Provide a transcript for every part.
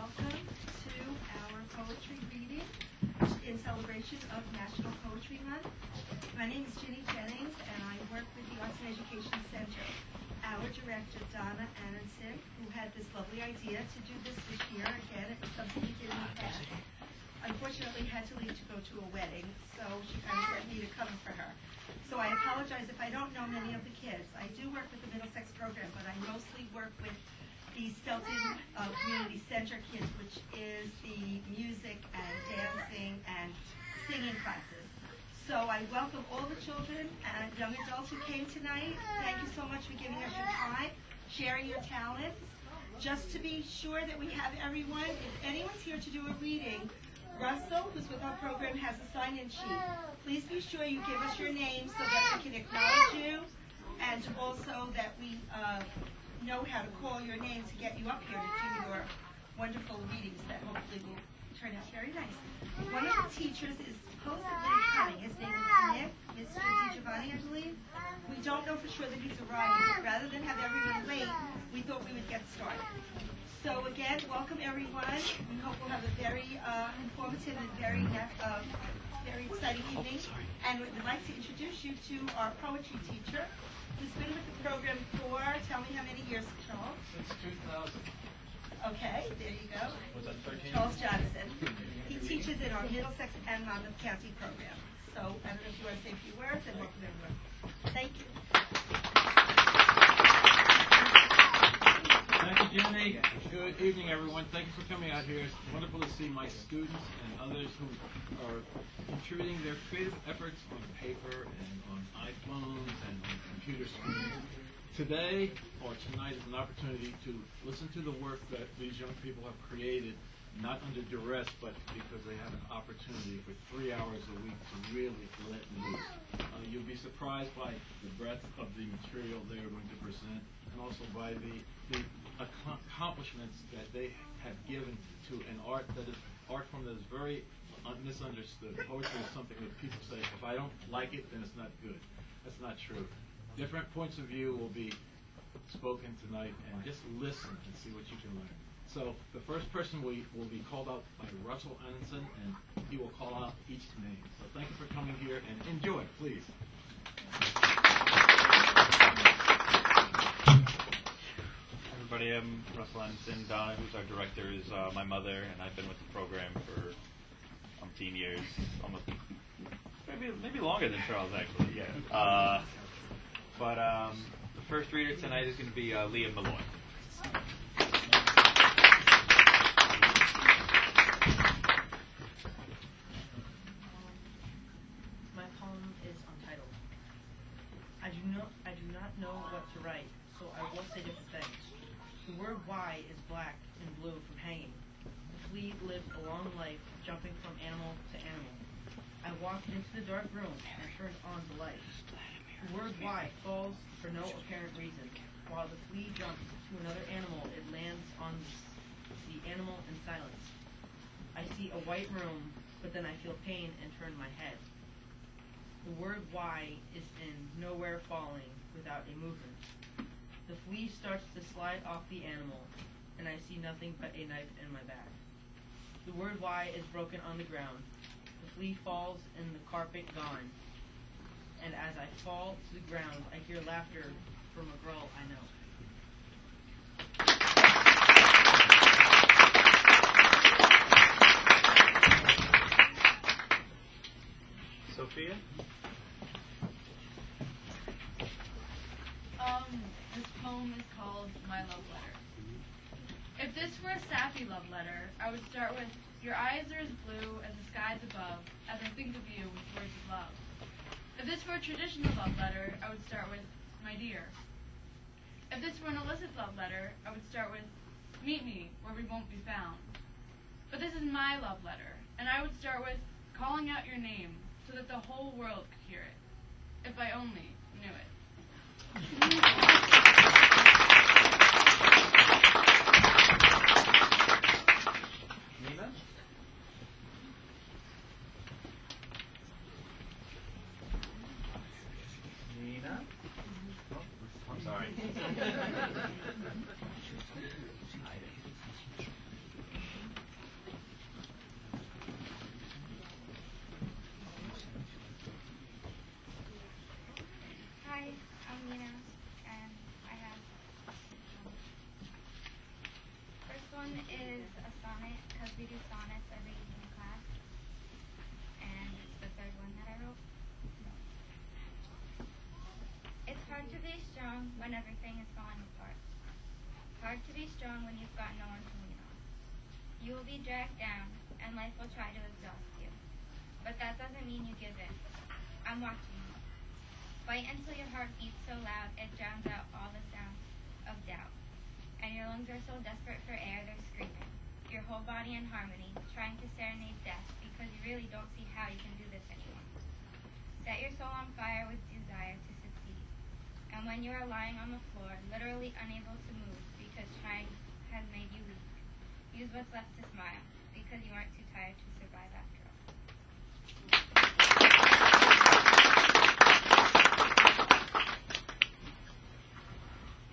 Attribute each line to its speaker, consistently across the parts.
Speaker 1: welcome to our poetry reading in celebration of National Poetry Month. My name is Ginny Jennings, and I work with the Arts and Education Center. Our director, Donna Annenson, who had this lovely idea to do this year. Again, it was something we did in the past. Unfortunately, had to leave to go to a wedding, so she kind of sent me to cover for her. So I apologize if I don't know many of the kids. I do work with the Middlesex program, but I mostly work with the Stelton Community Center kids, which is the music and dancing and singing classes. So I welcome all the children and young adults who came tonight. Thank you so much for giving us your time, sharing your talents. Just to be sure that we have everyone, if anyone's here to do a reading, Russell, who's with our program, has a sign-in sheet. Please be sure you give us your name so that we can acknowledge you, and also that we know how to call your name to get you up here to do your wonderful readings that hopefully will turn out very nice. One of the teachers is supposedly coming. His name is Nick, Mr. DiGiovanni, I believe. We don't know for sure that he's arriving, but rather than have everyone wait, we thought we would get started. So again, welcome everyone. We hope we'll have a very informative and very exciting evening. And we'd like to introduce you to our poetry teacher, who's been with the program for, tell me how many years, Charles?
Speaker 2: Since 2000.
Speaker 1: Okay, there you go.
Speaker 2: Was that 13?
Speaker 1: Charles Johnson. He teaches in our Middlesex and Monmouth County program. So I don't know if you want to say a few words, and welcome everyone. Thank you.
Speaker 2: Thank you, Jenny. Good evening, everyone. Thank you for coming out here. It's wonderful to see my students and others who are contributing their creative efforts on paper and on iPhones and on computer screens. Today, or tonight, is an opportunity to listen to the work that these young people have created, not under duress, but because they have an opportunity for 3 hours a week to really let loose. You'll be surprised by the breadth of the material they are going to present, and also by the accomplishments that they have given to an art form that is very misunderstood. Poetry is something that people say, if I don't like it, then it's not good. That's not true. Different points of view will be spoken tonight, and just listen and see what you can learn. So the first person will be called out by Russell Annenson, and he will call out each name. So thank you for coming here, and enjoy, please.
Speaker 3: Everybody, I'm Russell Annenson. Donna, who's our director, is my mother, and I've been with the program for umpteen years, almost maybe longer than Charles, actually. Yeah. But the first reader tonight is going to be Liam Malloy.
Speaker 4: My poem is untitled. I do not know what to write, so I will say different things. The word why is black and blue from hanging. The flea lived a long life, jumping from animal to animal. I walked into the dark room and turned on the light. The word why falls for no apparent reason. While the flea jumps to another animal, it lands on the animal in silence. I see a white room, but then I feel pain and turn my head. The word why is in nowhere falling without a movement. The flea starts to slide off the animal, and I see nothing but a knife in my back. The word why is broken on the ground. The flea falls and the carpet gone. And as I fall to the ground, I hear laughter from a girl I know.
Speaker 3: Sophia?
Speaker 5: This poem is called My Love Letter. If this were a sappy love letter, I would start with, your eyes are as blue as the skies above, as I think of you with words of love. If this were a traditional love letter, I would start with, my dear. If this were an illicit love letter, I would start with, meet me where we won't be found. But this is my love letter, and I would start with calling out your name so that the whole world could hear it, if I only knew it.
Speaker 3: Nina? Nina? Oh, I'm sorry.
Speaker 6: is a sonnet because we do sonnets every evening in class, and it's the third one that I wrote. It's hard to be strong when everything is falling apart. Hard to be strong when you've got no one to lean on. You will be dragged down, and life will try to exhaust you. But that doesn't mean you give in. I'm watching you. Fight until your heart beats so loud it drowns out all the sounds of doubt. And your lungs are so desperate for air they're screaming. Your whole body in harmony, trying to serenade death because you really don't see how you can do this anymore. Set your soul on fire with desire to succeed. And when you are lying on the floor, literally unable to move because trying has made you weak, use what's left to smile because you aren't too tired to survive after all.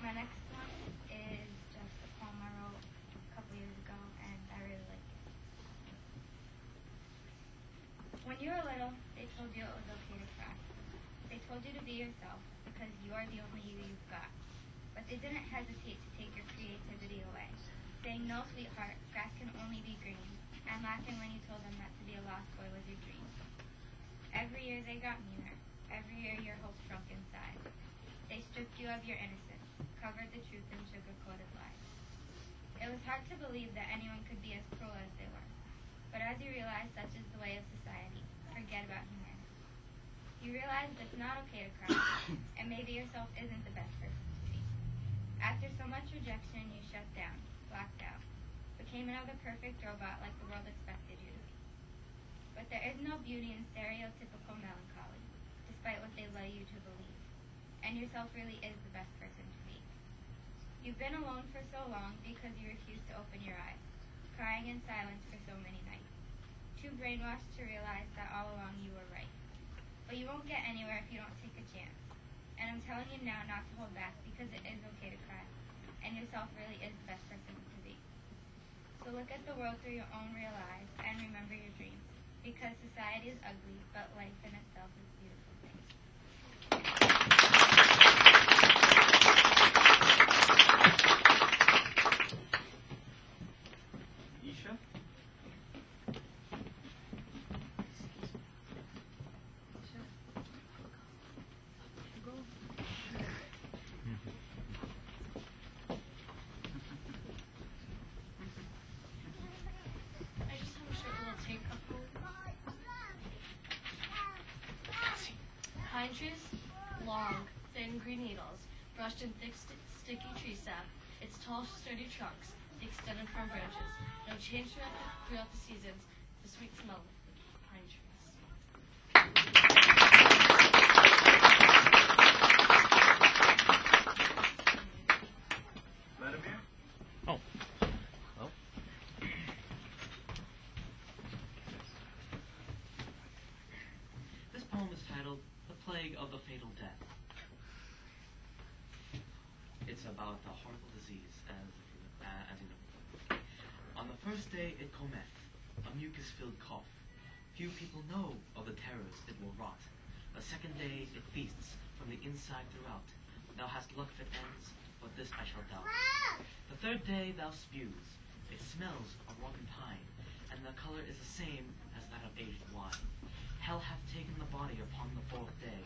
Speaker 6: My next one is just a poem I wrote a couple years ago, and I really like it. When you were little, they told you it was okay to cry. They told you to be yourself because you are the only you you've got. But they didn't hesitate to take your creativity away, saying, "No, sweetheart, grass can only be green," and laughing when you told them that to be a lost boy was your dream. Every year they got meaner. Every year your hopes shrunk inside. They stripped you of your innocence, covered the truth in sugar-coated lies. It was hard to believe that anyone could be as cruel as they were. But as you realize such is the way of society, forget about humanity. You realize it's not okay to cry, and maybe yourself isn't the best person to be. After so much rejection, you shut down, blacked out, became another perfect robot like the world expected you to be. But there is no beauty in stereotypical melancholy, despite what they lay you to believe. And yourself really is the best person to be. You've been alone for so long because you refused to open your eyes, crying in silence for so many nights, too brainwashed to realize that all along you were right. But you won't get anywhere if you don't take a chance. And I'm telling you now not to hold back because it is okay to cry, and yourself really is the best person to be. So look at the world through your own real eyes and remember your dreams, because society is ugly, but life in itself is a beautiful thing.
Speaker 3: Isha?
Speaker 7: I just have a short little take up. Pine trees, long, thin green needles, brushed in thick, sticky tree sap. Its tall, sturdy trunks, the extended firm branches. No change throughout the seasons. The sweet smell of the pine trees.
Speaker 3: Vladimir?
Speaker 8: Oh. Well. This poem is titled "The Plague of the Fatal Death." It's about a horrible disease, as you know. On the first day it cometh, a mucus-filled cough. Few people know of the terrors it will wrought. The second day it feasts from the inside throughout. Thou hast luck if it ends, but this I shall doubt. The third day thou spews. It smells of rotten pine, and the color is the same as that of aged wine. Hell hath taken the body upon the fourth day.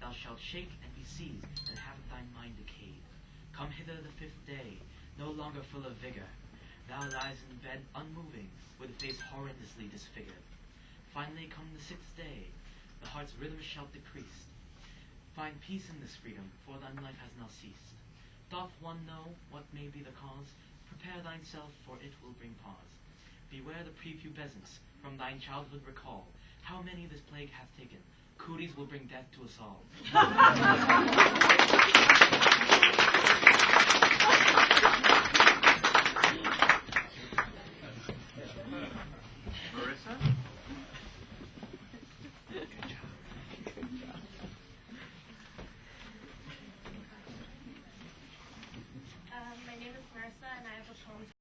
Speaker 8: Thou shalt shake and be seized, and have thine mind decayed. Come hither the fifth day, no longer full of vigor. Thou lies in bed unmoving, with a face horrendously disfigured. Finally come the sixth day, the heart's rhythm shall decrease. Find peace in this freedom, for thine life has now ceased. Doth one know what may be the cause? Prepare thyself, for it will bring pause. Beware the prepubescence, from thine childhood recall. How many this plague hath taken? Cooties will bring death to us all.